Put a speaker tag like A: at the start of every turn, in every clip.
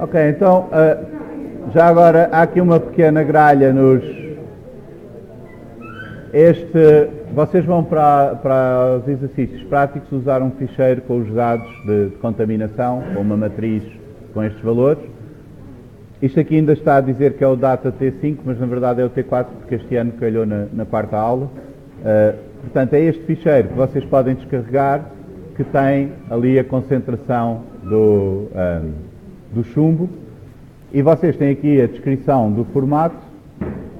A: Ok, então, já agora há aqui uma pequena gralha vocês vão para os exercícios práticos usar um ficheiro com os dados de contaminação, com uma matriz com estes valores. Isto aqui ainda está a dizer que é o data T5, mas na verdade é o T4, porque este ano calhou na quarta aula. Portanto, é este ficheiro que vocês podem descarregar, que tem ali a concentração do chumbo, e vocês têm aqui a descrição do formato.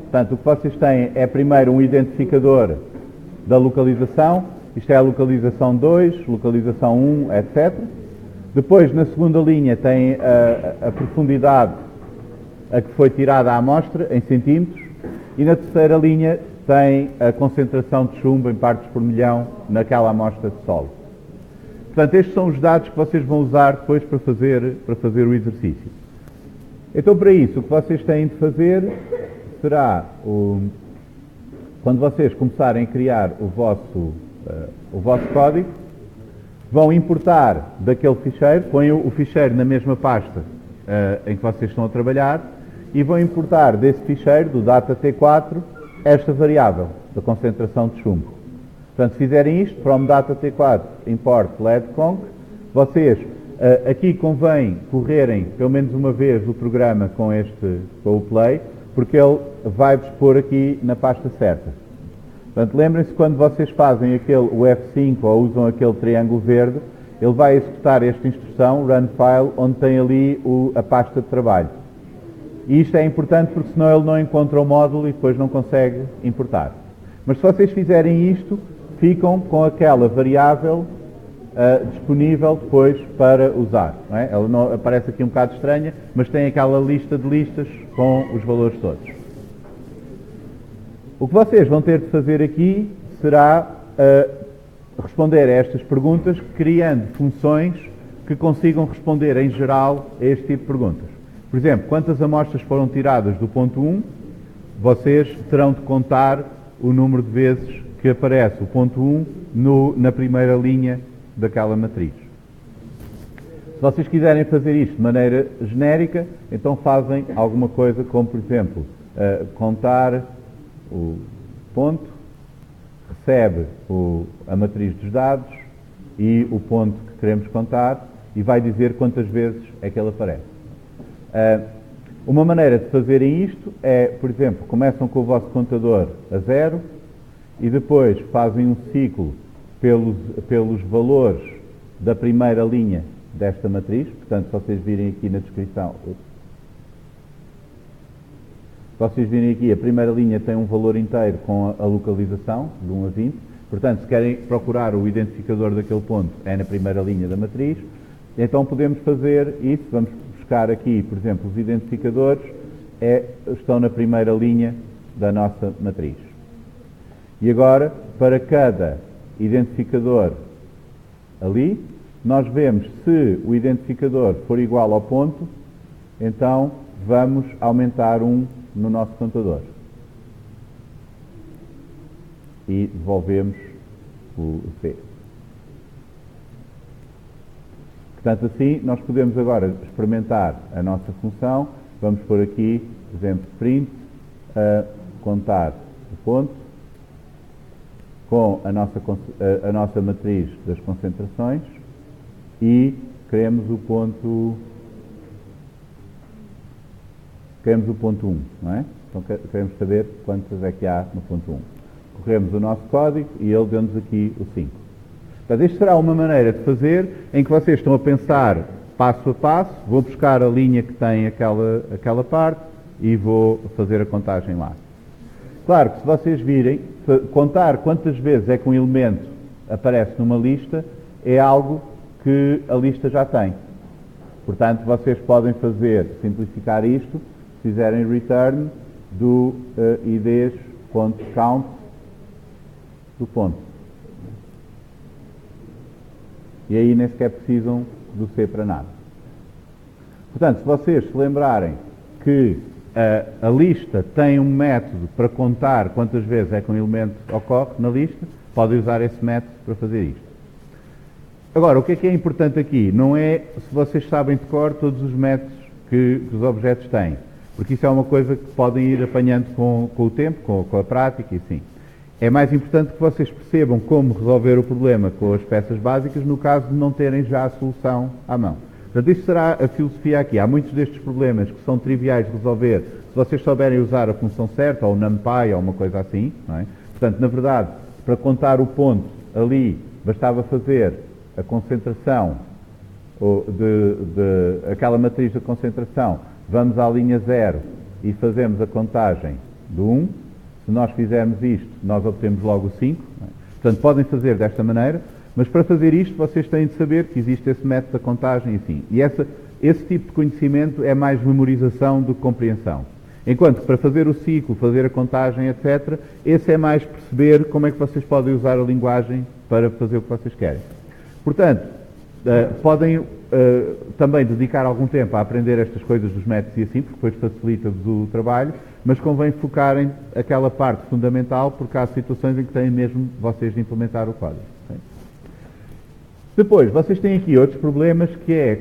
A: Portanto, o que vocês têm é primeiro um identificador da localização, isto é a localização 2, localização 1, etc. Depois, na segunda linha, tem a profundidade a que foi tirada a amostra, em centímetros, e na terceira linha tem a concentração de chumbo em partes por milhão naquela amostra de solo. Portanto, estes são os dados que vocês vão usar depois para fazer o exercício. Então, para isso, o que vocês têm de fazer será, quando vocês começarem a criar o vosso código, vão importar daquele ficheiro, põem o ficheiro na mesma pasta em que vocês estão a trabalhar, e vão importar desse ficheiro, do data T4, esta variável da concentração de chumbo. Portanto, se fizerem isto, from data T4 import lead-conc, vocês aqui convém correrem pelo menos uma vez o programa com o play, porque ele vai-vos pôr aqui na pasta certa. Portanto, lembrem-se, quando vocês fazem o F5 ou usam aquele triângulo verde, ele vai executar esta instrução, run file, onde tem ali a pasta de trabalho. E isto é importante porque senão ele não encontra o módulo e depois não consegue importar. Mas se vocês fizerem isto, ficam com aquela variável disponível depois para usar. Não é? Ela não, aparece aqui um bocado estranha, mas tem aquela lista de listas com os valores todos. O que vocês vão ter de fazer aqui será responder a estas perguntas, criando funções que consigam responder em geral a este tipo de perguntas. Por exemplo, quantas amostras foram tiradas do ponto 1? Vocês terão de contar o número de vezes que aparece o ponto 1 na primeira linha daquela matriz. Se vocês quiserem fazer isto de maneira genérica, então fazem alguma coisa como, por exemplo, contar o ponto, recebe a matriz dos dados e o ponto que queremos contar e vai dizer quantas vezes é que ele aparece. Uma maneira de fazerem isto é, por exemplo, começam com o vosso contador a 0 e depois fazem um ciclo pelos valores da primeira linha desta matriz. Portanto, se vocês virem aqui na descrição, a primeira linha tem um valor inteiro com a localização, de 1 a 20. Portanto, se querem procurar o identificador daquele ponto, é na primeira linha da matriz. Então podemos fazer isso. Vamos buscar aqui, por exemplo, os identificadores estão na primeira linha da nossa matriz. E agora, para cada identificador ali, nós vemos se o identificador for igual ao ponto, então vamos aumentar 1 no nosso contador. E devolvemos o C. Portanto, assim, nós podemos agora experimentar a nossa função. Vamos pôr aqui, por exemplo, print, contar o ponto, com a nossa matriz das concentrações, e queremos o ponto 1, não é? Então queremos saber quantas é que há no ponto 1. Corremos o nosso código e ele deu-nos aqui o 5. Portanto, isto será uma maneira de fazer em que vocês estão a pensar passo a passo, vou buscar a linha que tem aquela parte e vou fazer a contagem lá. Claro que se vocês virem, contar quantas vezes é que um elemento aparece numa lista é algo que a lista já tem. Portanto, vocês podem simplificar isto, se fizerem return do ids.count do ponto. E aí nem sequer precisam do C para nada. Portanto, se vocês se lembrarem que a lista tem um método para contar quantas vezes é que um elemento ocorre na lista, podem usar esse método para fazer isto. Agora, o que é importante aqui? Não é se vocês sabem de cor todos os métodos que os objetos têm. Porque isso é uma coisa que podem ir apanhando com o tempo, com a prática e sim. É mais importante que vocês percebam como resolver o problema com as peças básicas no caso de não terem já a solução à mão. Portanto, isto será a filosofia aqui. Há muitos destes problemas que são triviais de resolver se vocês souberem usar a função certa, ou o NumPy, ou uma coisa assim. Não é? Portanto, na verdade, para contar o ponto ali, bastava fazer a concentração, aquela matriz de concentração, vamos à linha 0 e fazemos a contagem do 1. Se nós fizermos isto, nós obtemos logo o 5. Não é? Portanto, podem fazer desta maneira, mas para fazer isto, vocês têm de saber que existe esse método da contagem, assim. E esse tipo de conhecimento é mais memorização do que compreensão. Enquanto que para fazer o ciclo, fazer a contagem, etc., esse é mais perceber como é que vocês podem usar a linguagem para fazer o que vocês querem. Portanto, podem também dedicar algum tempo a aprender estas coisas dos métodos e assim, porque depois facilita-vos o trabalho, mas convém focarem aquela parte fundamental, porque há situações em que têm mesmo vocês de implementar o código. Okay? Depois, vocês têm aqui outros problemas, que é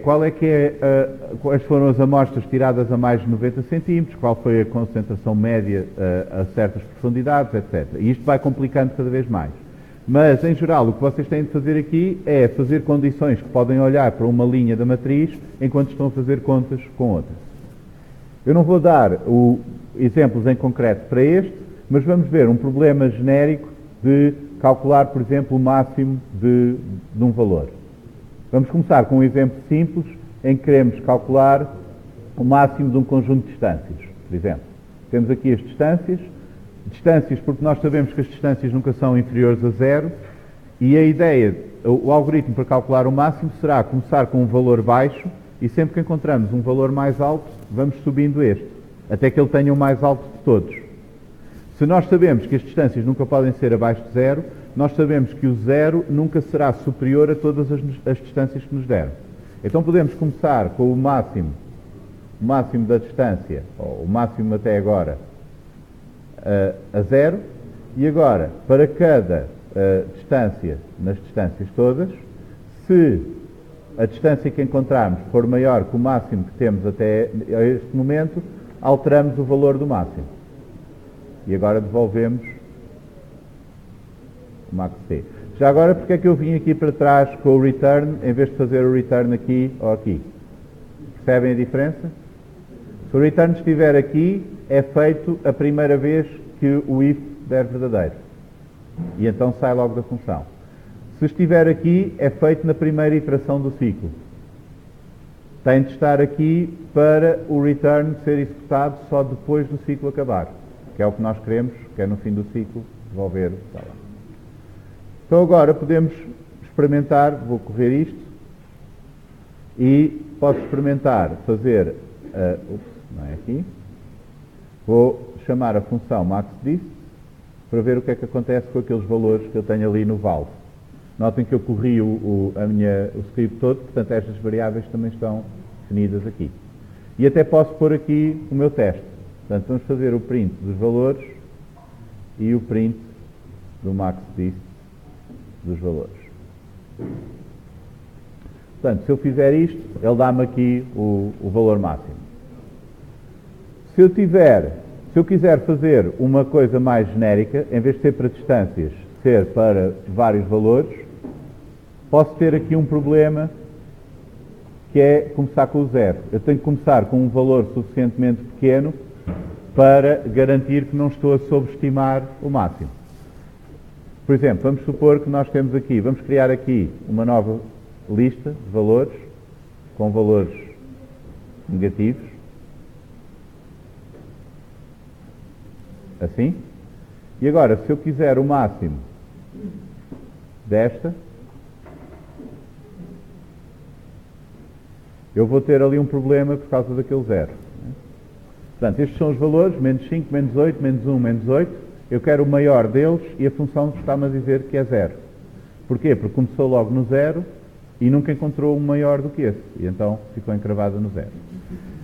A: quais foram as amostras tiradas a mais de 90 centímetros, qual foi a concentração média a certas profundidades, etc. E isto vai complicando cada vez mais. Mas, em geral, o que vocês têm de fazer aqui é fazer condições que podem olhar para uma linha da matriz enquanto estão a fazer contas com outras. Eu não vou dar exemplos em concreto para este, mas vamos ver um problema genérico de calcular, por exemplo, o máximo de um valor. Vamos começar com um exemplo simples em que queremos calcular o máximo de um conjunto de distâncias, por exemplo. Temos aqui as distâncias porque nós sabemos que as distâncias nunca são inferiores a 0 e a ideia, o algoritmo para calcular o máximo será começar com um valor baixo e sempre que encontramos um valor mais alto, vamos subindo este, até que ele tenha o mais alto de todos. Se nós sabemos que as distâncias nunca podem ser abaixo de 0, nós sabemos que o 0 nunca será superior a todas as distâncias que nos deram. Então podemos começar com o máximo da distância, ou o máximo até agora, a 0, e agora, para cada distância, nas distâncias todas, se a distância que encontrarmos for maior que o máximo que temos até este momento, alteramos o valor do máximo. E agora devolvemos o maxT. Já agora, porque é que eu vim aqui para trás com o return, em vez de fazer o return aqui ou aqui? Percebem a diferença? Se o return estiver aqui, é feito a primeira vez que o if der verdadeiro. E então sai logo da função. Se estiver aqui, é feito na primeira iteração do ciclo. Tem de estar aqui para o return ser executado só depois do ciclo acabar, que é o que nós queremos, que é no fim do ciclo, devolver. Então agora podemos experimentar, vou correr isto, e posso experimentar fazer, não é aqui, vou chamar a função maxDist para ver o que é que acontece com aqueles valores que eu tenho ali no valve. Notem que eu corri o script todo, portanto estas variáveis também estão definidas aqui. E até posso pôr aqui o meu teste. Portanto, vamos fazer o print dos valores e o print do maxDist dos valores. Portanto, se eu fizer isto, ele dá-me aqui o valor máximo. Se eu quiser fazer uma coisa mais genérica, em vez de ser para distâncias, ser para vários valores, posso ter aqui um problema que é começar com o 0. Eu tenho que começar com um valor suficientemente pequeno para garantir que não estou a sobreestimar o máximo. Por exemplo, vamos supor que nós temos aqui, vamos criar aqui uma nova lista de valores, com valores negativos, assim, e agora, se eu quiser o máximo desta, eu vou ter ali um problema por causa daquele 0. Portanto, estes são os valores, menos 5, menos 8, menos 1, menos 8. Eu quero o maior deles e a função está-me a dizer que é 0. Porquê? Porque começou logo no 0 e nunca encontrou um maior do que esse. E então ficou encravada no 0.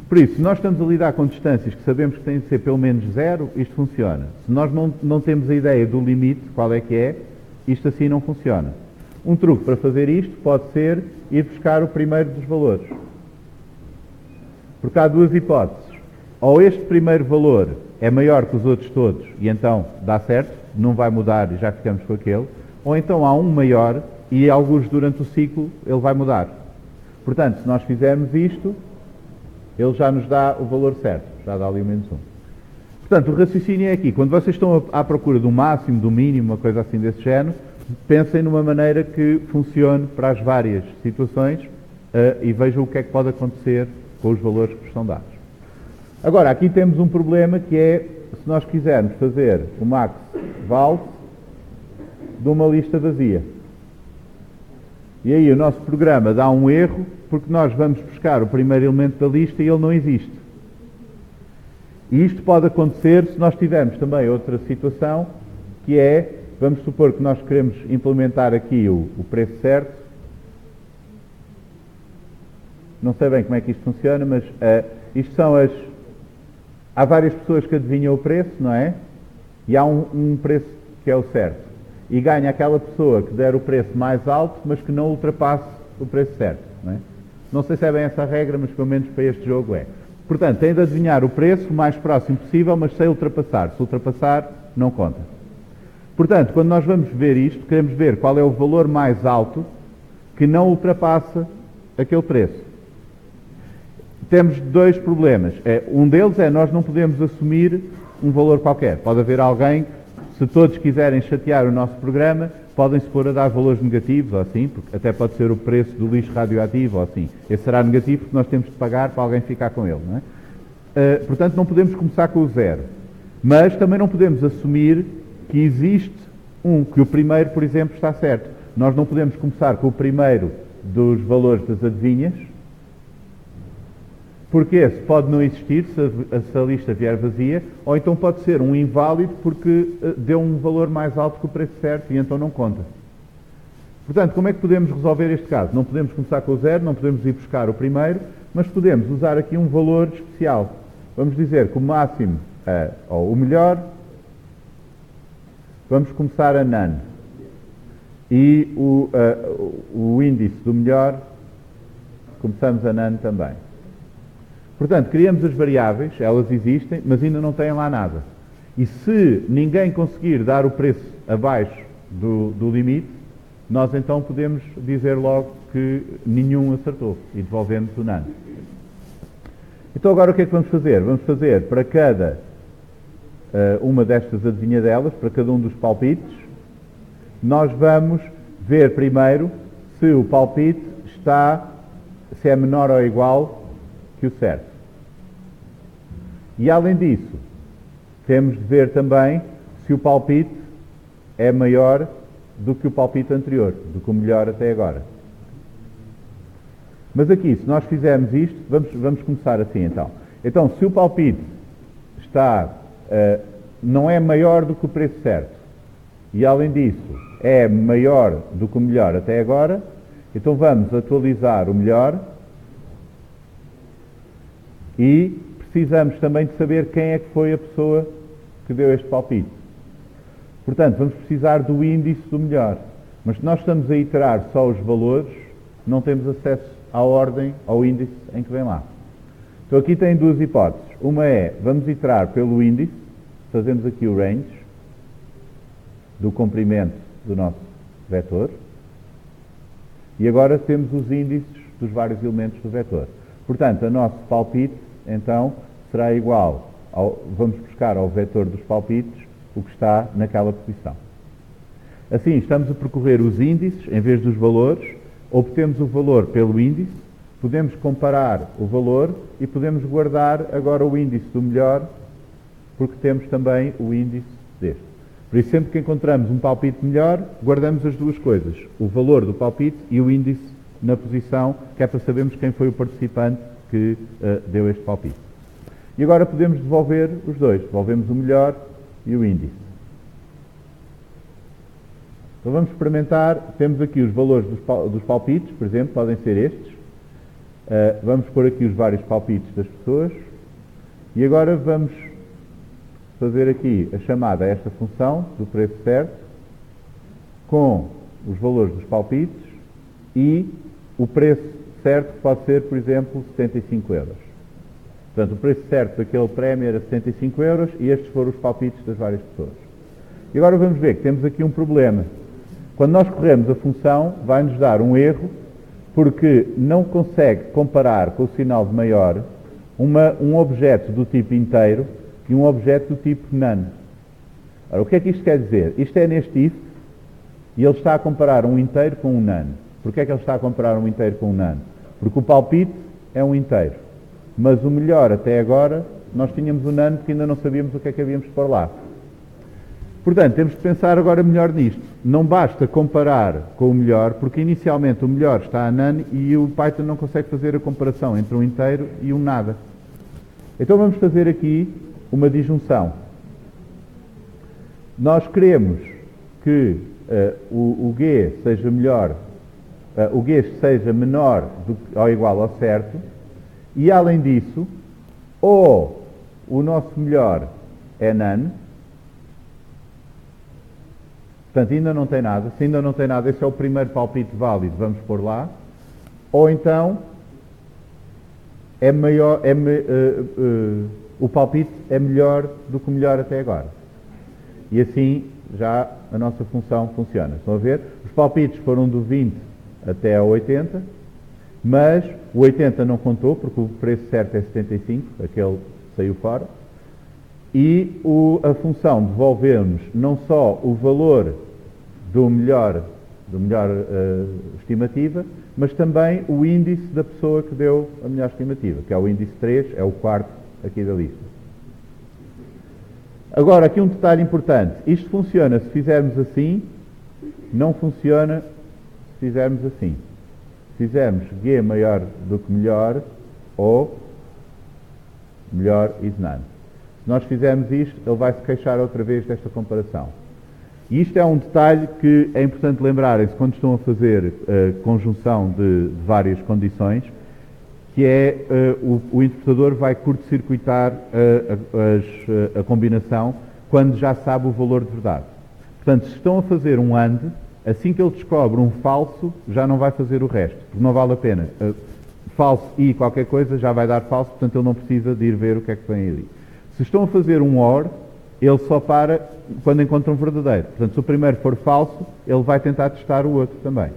A: Por isso, se nós estamos a lidar com distâncias que sabemos que têm de ser pelo menos 0, isto funciona. Se nós não temos a ideia do limite, qual é que é, isto assim não funciona. Um truque para fazer isto pode ser ir buscar o primeiro dos valores. Porque há duas hipóteses. Ou este primeiro valor é maior que os outros todos e então dá certo, não vai mudar e já ficamos com aquele, ou então há um maior e alguns durante o ciclo ele vai mudar. Portanto, se nós fizermos isto, ele já nos dá o valor certo, já dá ali o menos 1. Portanto, o raciocínio é aqui, quando vocês estão à procura do máximo, do mínimo, uma coisa assim desse género, pensem numa maneira que funcione para as várias situações e vejam o que é que pode acontecer com os valores que vos são dados. Agora, aqui temos um problema que é, se nós quisermos fazer o max val de uma lista vazia. E aí o nosso programa dá um erro, porque nós vamos buscar o primeiro elemento da lista e ele não existe. E isto pode acontecer se nós tivermos também outra situação, que é, vamos supor que nós queremos implementar aqui o preço certo. Não sei bem como é que isto funciona, mas isto são há várias pessoas que adivinham o preço, não é? E há um preço que é o certo. E ganha aquela pessoa que der o preço mais alto, mas que não ultrapasse o preço certo, não é? Não sei se é bem essa a regra, mas pelo menos para este jogo é. Portanto, tem de adivinhar o preço o mais próximo possível, mas sem ultrapassar. Se ultrapassar, não conta. Portanto, quando nós vamos ver isto, queremos ver qual é o valor mais alto que não ultrapassa aquele preço. Temos dois problemas. Um deles é nós não podemos assumir um valor qualquer. Pode haver alguém, se todos quiserem chatear o nosso programa, podem-se pôr a dar valores negativos ou assim, porque até pode ser o preço do lixo radioativo ou assim. Esse será negativo porque nós temos de pagar para alguém ficar com ele, não é? Portanto, não podemos começar com o zero. Mas também não podemos assumir que existe que o primeiro, por exemplo, está certo. Nós não podemos começar com o primeiro dos valores das adivinhas, porque esse pode não existir se a lista vier vazia, ou então pode ser um inválido porque deu um valor mais alto que o preço certo e então não conta. Portanto, como é que podemos resolver este caso? Não podemos começar com o zero, não podemos ir buscar o primeiro, mas podemos usar aqui um valor especial. Vamos dizer que o máximo, ou o melhor, vamos começar a none. E o índice do melhor, começamos a none também. Portanto, criamos as variáveis, elas existem, mas ainda não têm lá nada. E se ninguém conseguir dar o preço abaixo do limite, nós então podemos dizer logo que nenhum acertou e devolvemos o none. Então agora o que é que vamos fazer? Vamos fazer para cada uma destas adivinhadelas, para cada um dos palpites, nós vamos ver primeiro se o palpite se é menor ou igual que o certo. E além disso, temos de ver também se o palpite é maior do que o palpite anterior, do que o melhor até agora. Mas aqui, se nós fizermos isto, vamos começar assim então. Então, se o palpite não é maior do que o preço certo, e além disso é maior do que o melhor até agora, então vamos atualizar o melhor e precisamos também de saber quem é que foi a pessoa que deu este palpite. Portanto, vamos precisar do índice do melhor. Mas se nós estamos a iterar só os valores, não temos acesso à ordem, ao índice em que vem lá. Então aqui tem duas hipóteses. Uma é, vamos iterar pelo índice, fazemos aqui o range do comprimento do nosso vetor, e agora temos os índices dos vários elementos do vetor. Portanto, o nosso palpite, então, será igual vamos buscar ao vetor dos palpites o que está naquela posição. Assim, estamos a percorrer os índices em vez dos valores, obtemos o valor pelo índice, podemos comparar o valor e podemos guardar agora o índice do melhor, porque temos também o índice deste. Por isso, sempre que encontramos um palpite melhor, guardamos as duas coisas, o valor do palpite e o índice na posição, que é para sabermos quem foi o participante que deu este palpite. E agora podemos devolver os dois. Devolvemos o melhor e o índice. Então vamos experimentar. Temos aqui os valores dos palpites, por exemplo, podem ser estes. Vamos pôr aqui os vários palpites das pessoas. E agora vamos fazer aqui a chamada a esta função do preço certo, com os valores dos palpites e o preço certo, que pode ser, por exemplo, 75 euros. Portanto, o preço certo daquele prémio era 75 euros e estes foram os palpites das várias pessoas. E agora vamos ver que temos aqui um problema. Quando nós corremos a função, vai-nos dar um erro, porque não consegue comparar com o sinal de maior um objeto do tipo inteiro e um objeto do tipo none. Ora, o que é que isto quer dizer? Isto é neste if, e ele está a comparar um inteiro com um none. Porquê é que ele está a comparar um inteiro com um none? Porque o palpite é um inteiro. Mas o melhor até agora, nós tínhamos o none porque ainda não sabíamos o que é que havíamos de pôr lá. Portanto, temos de pensar agora melhor nisto. Não basta comparar com o melhor, porque inicialmente o melhor está a none e o Python não consegue fazer a comparação entre um inteiro e um nada. Então vamos fazer aqui uma disjunção. Nós queremos que o G seja melhor, o G seja menor ou igual ao certo, e além disso, ou o nosso melhor é none. Portanto, ainda não tem nada. Se ainda não tem nada, esse é o primeiro palpite válido, vamos pôr lá. Ou então, o palpite é melhor do que o melhor até agora. E assim, já a nossa função funciona. Estão a ver? Os palpites foram do 20 até ao 80, mas o 80 não contou, porque o preço certo é 75, aquele saiu fora. E a função devolveu-nos não só o valor do melhor estimativa, mas também o índice da pessoa que deu a melhor estimativa, que é o índice 3, é o quarto aqui da lista. Agora, aqui um detalhe importante. Isto funciona se fizermos assim, não funciona se fizermos assim. Se fizermos G maior do que melhor, ou melhor is none. Se nós fizermos isto, ele vai se queixar outra vez desta comparação. E isto é um detalhe que é importante lembrarem-se quando estão a fazer conjunção de várias condições, que é o interpretador vai curto-circuitar a combinação quando já sabe o valor de verdade. Portanto, se estão a fazer um AND, assim que ele descobre um falso, já não vai fazer o resto, porque não vale a pena. Falso e qualquer coisa já vai dar falso, portanto ele não precisa de ir ver o que é que vem ali. Se estão a fazer um OR, ele só para quando encontra um verdadeiro. Portanto, se o primeiro for falso, ele vai tentar testar o outro também.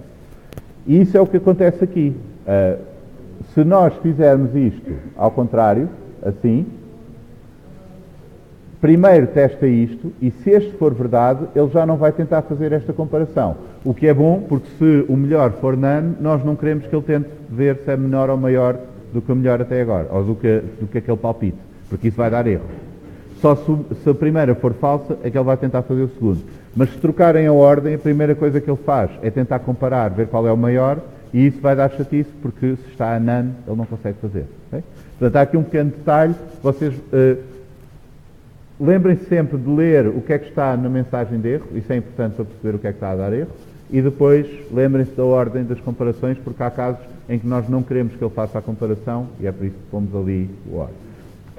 A: E isso é o que acontece aqui. Se nós fizermos isto ao contrário, assim, primeiro testa isto, e se este for verdade, ele já não vai tentar fazer esta comparação. O que é bom, porque se o melhor for none, nós não queremos que ele tente ver se é menor ou maior do que o melhor até agora, ou do que aquele palpite, porque isso vai dar erro. Só se a primeira for falsa, é que ele vai tentar fazer o segundo. Mas se trocarem a ordem, a primeira coisa que ele faz é tentar comparar, ver qual é o maior, e isso vai dar chatice, porque se está a none, ele não consegue fazer. Okay? Portanto, há aqui um pequeno detalhe. Vocês lembrem-se sempre de ler o que é que está na mensagem de erro, isso é importante para perceber o que é que está a dar erro, e depois lembrem-se da ordem das comparações, porque há casos em que nós não queremos que ele faça a comparação, e é por isso que pomos ali o OR.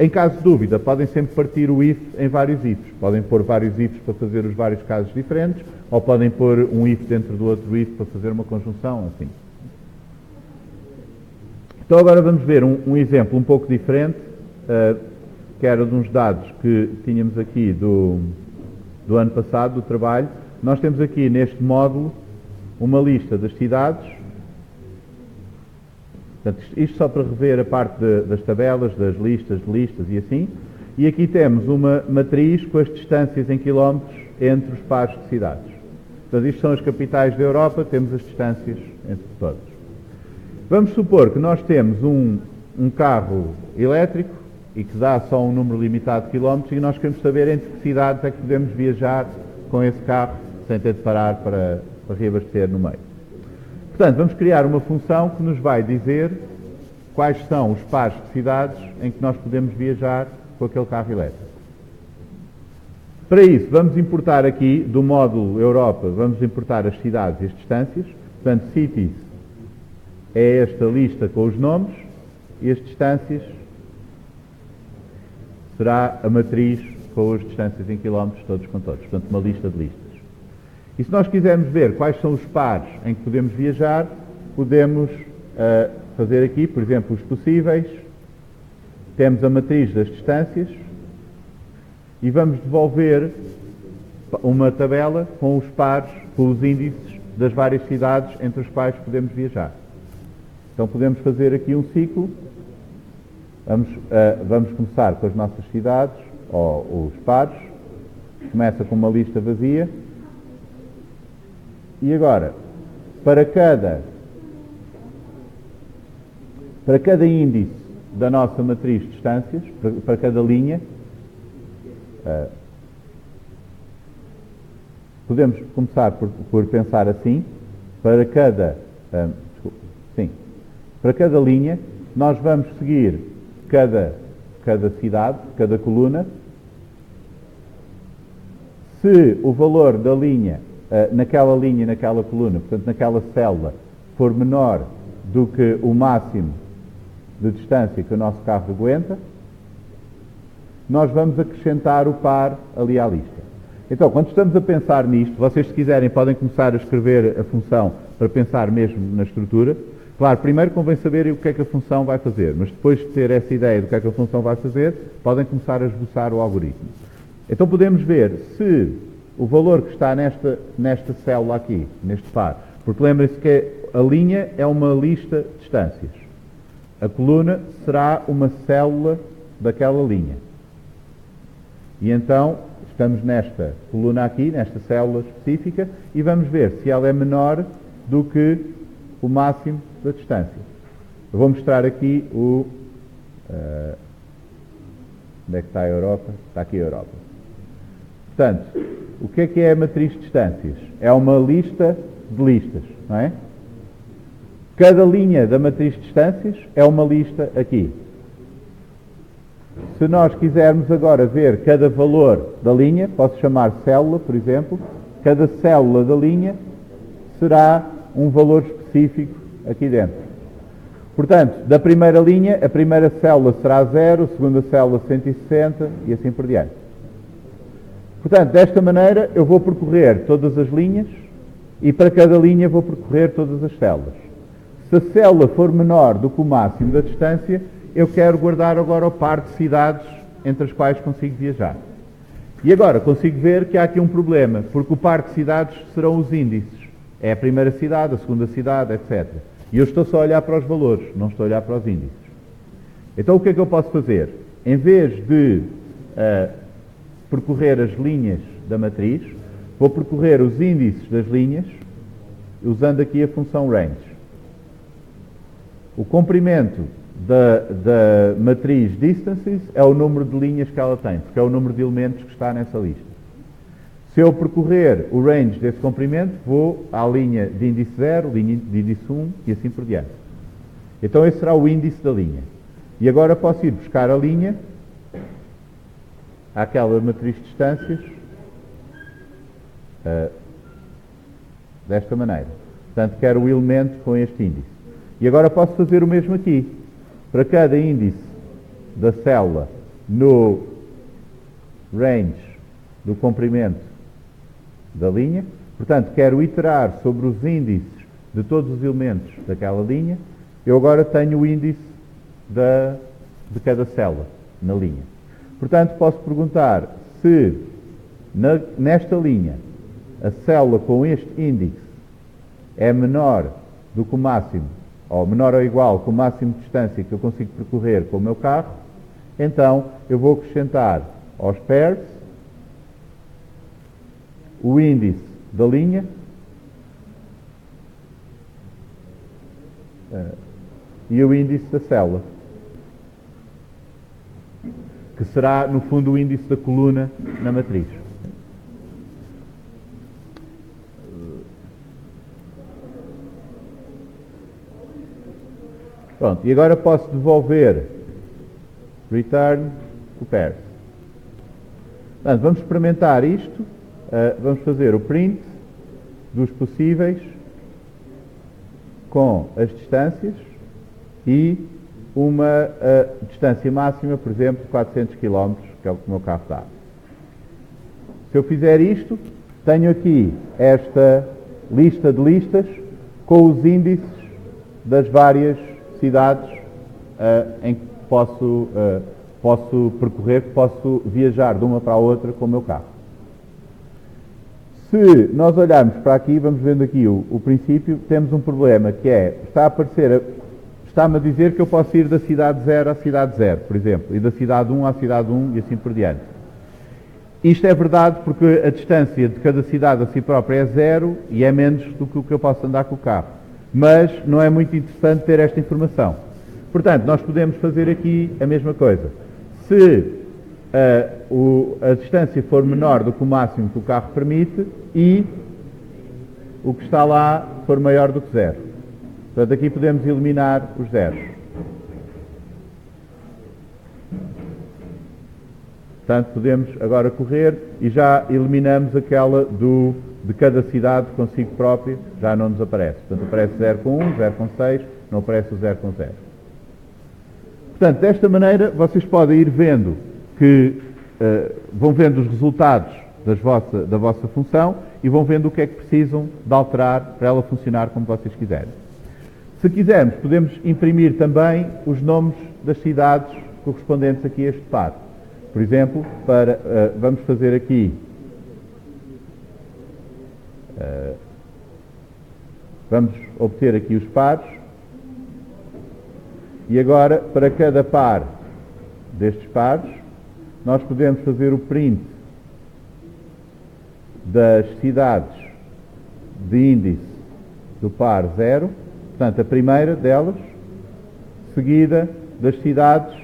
A: Em caso de dúvida, podem sempre partir o if em vários ifs. Podem pôr vários ifs para fazer os vários casos diferentes, ou podem pôr um if dentro do outro if para fazer uma conjunção, assim. Então agora vamos ver um exemplo um pouco diferente, que era de uns dados que tínhamos aqui do ano passado, do trabalho. Nós temos aqui neste módulo uma lista das cidades. Portanto, isto só para rever a parte das tabelas, das listas de listas e assim. E aqui temos uma matriz com as distâncias em quilómetros entre os pares de cidades. Portanto, isto são as capitais da Europa, temos as distâncias entre todas. Vamos supor que nós temos um carro elétrico e que dá só um número limitado de quilómetros e nós queremos saber entre que cidades é que podemos viajar com esse carro sem ter de parar para reabastecer no meio. Portanto, vamos criar uma função que nos vai dizer quais são os pares de cidades em que nós podemos viajar com aquele carro elétrico. Para isso, vamos importar aqui, do módulo Europa, vamos importar as cidades e as distâncias. Portanto, cities é esta lista com os nomes e as distâncias será a matriz com as distâncias em quilómetros, todos com todos. Portanto, uma lista de listas. E se nós quisermos ver quais são os pares em que podemos viajar, podemos fazer aqui, por exemplo, os possíveis temos a matriz das distâncias e vamos devolver uma tabela com os pares, com os índices das várias cidades entre as quais podemos viajar. Então podemos fazer aqui um ciclo. Vamos começar com as nossas cidades, ou os pares. Começa com uma lista vazia. E agora, para cada índice da nossa matriz de distâncias, para cada linha, podemos começar por pensar assim: para cada linha, nós vamos seguir cada cidade, cada coluna. Se o valor da linha, naquela linha e naquela coluna, portanto naquela célula, for menor do que o máximo de distância que o nosso carro aguenta, nós vamos acrescentar o par ali à lista. Então, quando estamos a pensar nisto, vocês, se quiserem, podem começar a escrever a função para pensar mesmo na estrutura. Claro, primeiro convém saberem o que é que a função vai fazer, mas depois de ter essa ideia do que é que a função vai fazer, podem começar a esboçar o algoritmo. Então podemos ver se o valor que está nesta célula aqui, neste par, porque lembrem-se que a linha é uma lista de distâncias. A coluna será uma célula daquela linha. E então, estamos nesta coluna aqui, nesta célula específica, e vamos ver se ela é menor do que o máximo da distância. Eu vou mostrar aqui onde é que está a Europa? Está aqui a Europa. Portanto, o que é a matriz de distâncias? É uma lista de listas, não é? Cada linha da matriz de distâncias é uma lista aqui. Se nós quisermos agora ver cada valor da linha, posso chamar célula, por exemplo, cada célula da linha será um valor específico aqui dentro. Portanto, da primeira linha, a primeira célula será 0, a segunda célula 160 e assim por diante. Portanto, desta maneira eu vou percorrer todas as linhas e para cada linha vou percorrer todas as células. Se a célula for menor do que o máximo da distância, eu quero guardar agora o par de cidades entre as quais consigo viajar. E agora consigo ver que há aqui um problema, porque o par de cidades serão os índices. É a primeira cidade, a segunda cidade, etc. E eu estou só a olhar para os valores, não estou a olhar para os índices. Então o que é que eu posso fazer? Em vez de percorrer as linhas da matriz, vou percorrer os índices das linhas, usando aqui a função range. O comprimento da matriz distances é o número de linhas que ela tem, porque é o número de elementos que está nessa lista. Se eu percorrer o range desse comprimento, vou à linha de índice 0, linha de índice 1 e assim por diante. Então esse será o índice da linha. E agora posso ir buscar a linha àquela matriz de distâncias desta maneira. Portanto, quero o elemento com este índice. E agora posso fazer o mesmo aqui. Para cada índice da célula no range do comprimento da linha, portanto, quero iterar sobre os índices de todos os elementos daquela linha, eu agora tenho o índice de cada célula na linha. Portanto, posso perguntar se nesta linha a célula com este índice é menor do que o máximo, ou menor ou igual que o máximo de distância que eu consigo percorrer com o meu carro, então eu vou acrescentar aos pairs o índice da linha e o índice da célula, que será, no fundo, o índice da coluna na matriz. Pronto, e agora posso devolver return to pairs. Portanto, vamos experimentar isto. Vamos fazer o print dos possíveis com as distâncias e uma distância máxima, por exemplo, de 400 km, que é o que o meu carro dá. Se eu fizer isto, tenho aqui esta lista de listas com os índices das várias cidades posso percorrer, posso viajar de uma para a outra com o meu carro. Se nós olharmos para aqui, vamos vendo aqui o princípio, temos um problema que é, está-me a dizer que eu posso ir da cidade 0 à cidade 0, por exemplo, e da cidade 1 à cidade 1 e assim por diante. Isto é verdade porque a distância de cada cidade a si própria é 0 e é menos do que o que eu posso andar com o carro. Mas não é muito interessante ter esta informação. Portanto, nós podemos fazer aqui a mesma coisa. Se a distância for menor do que o máximo que o carro permite e o que está lá for maior do que 0. Portanto, aqui podemos eliminar os zeros. Portanto, podemos agora correr e já eliminamos aquela de cada cidade consigo própria, já não nos aparece. Portanto, aparece 0 com 1, 0 com 6, não aparece o 0 com 0. Portanto, desta maneira, vocês podem ir vendo que vão vendo os resultados da vossa função e vão vendo o que é que precisam de alterar para ela funcionar como vocês quiserem. Se quisermos, podemos imprimir também os nomes das cidades correspondentes aqui a este par. Por exemplo, vamos fazer aqui, vamos obter aqui os pares, e agora, para cada par destes pares, nós podemos fazer o print das cidades de índice do par 0, portanto, a primeira delas, seguida das cidades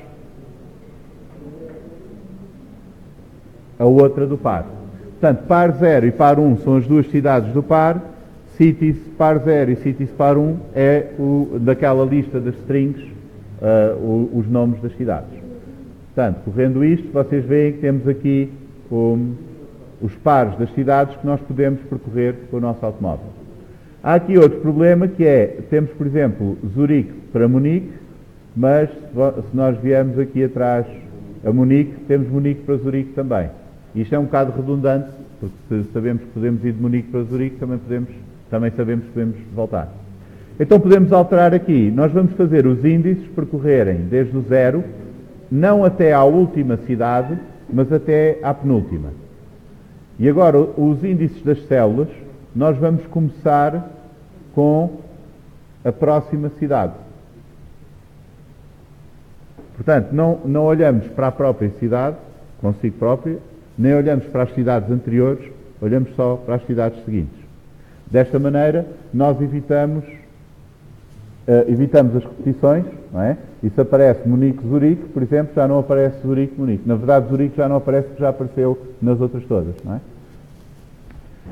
A: a outra do par. Portanto, par 0 e par 1 são as duas cidades do par, cities par 0 e cities par 1 é daquela lista das strings, os nomes das cidades. Portanto, correndo isto, vocês veem que temos aqui os pares das cidades que nós podemos percorrer com o nosso automóvel. Há aqui outro problema que é, temos por exemplo Zurique para Munique, mas se nós viermos aqui atrás a Munique, temos Munique para Zurique também. Isto é um bocado redundante, porque se sabemos que podemos ir de Munique para Zurique, também sabemos que podemos voltar. Então podemos alterar aqui. Nós vamos fazer os índices percorrerem desde o 0, não até à última cidade, mas até à penúltima. E agora, os índices das células, nós vamos começar com a próxima cidade. Portanto, não olhamos para a própria cidade, consigo própria, nem olhamos para as cidades anteriores, olhamos só para as cidades seguintes. Desta maneira, nós evitamos as repetições, não é? E se aparece Munique-Zurique, por exemplo, já não aparece Zurique-Munique. Na verdade, Zurique já não aparece porque já apareceu nas outras todas, não é?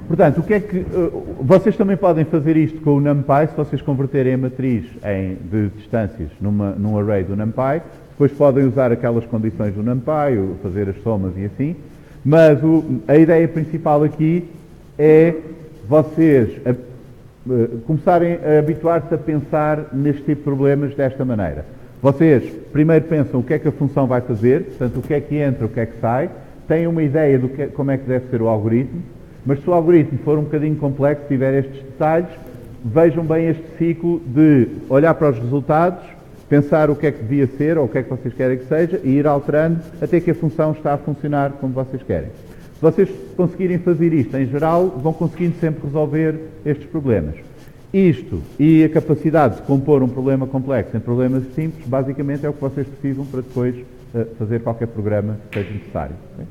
A: Portanto, o que é que vocês também podem fazer isto com o NumPy, se vocês converterem a matriz de distâncias num array do NumPy, depois podem usar aquelas condições do NumPy, fazer as somas e assim, mas a ideia principal aqui é vocês começarem a habituar-se a pensar neste tipo de problemas desta maneira. Vocês primeiro pensam o que é que a função vai fazer, portanto, o que é que entra, o que é que sai, têm uma ideia de como é que deve ser o algoritmo, mas se o algoritmo for um bocadinho complexo, tiver estes detalhes, vejam bem este ciclo de olhar para os resultados, pensar o que é que devia ser ou o que é que vocês querem que seja e ir alterando até que a função está a funcionar como vocês querem. Se vocês conseguirem fazer isto em geral, vão conseguindo sempre resolver estes problemas. Isto e a capacidade de compor um problema complexo em problemas simples, basicamente é o que vocês precisam para depois fazer qualquer programa que seja necessário. Okay?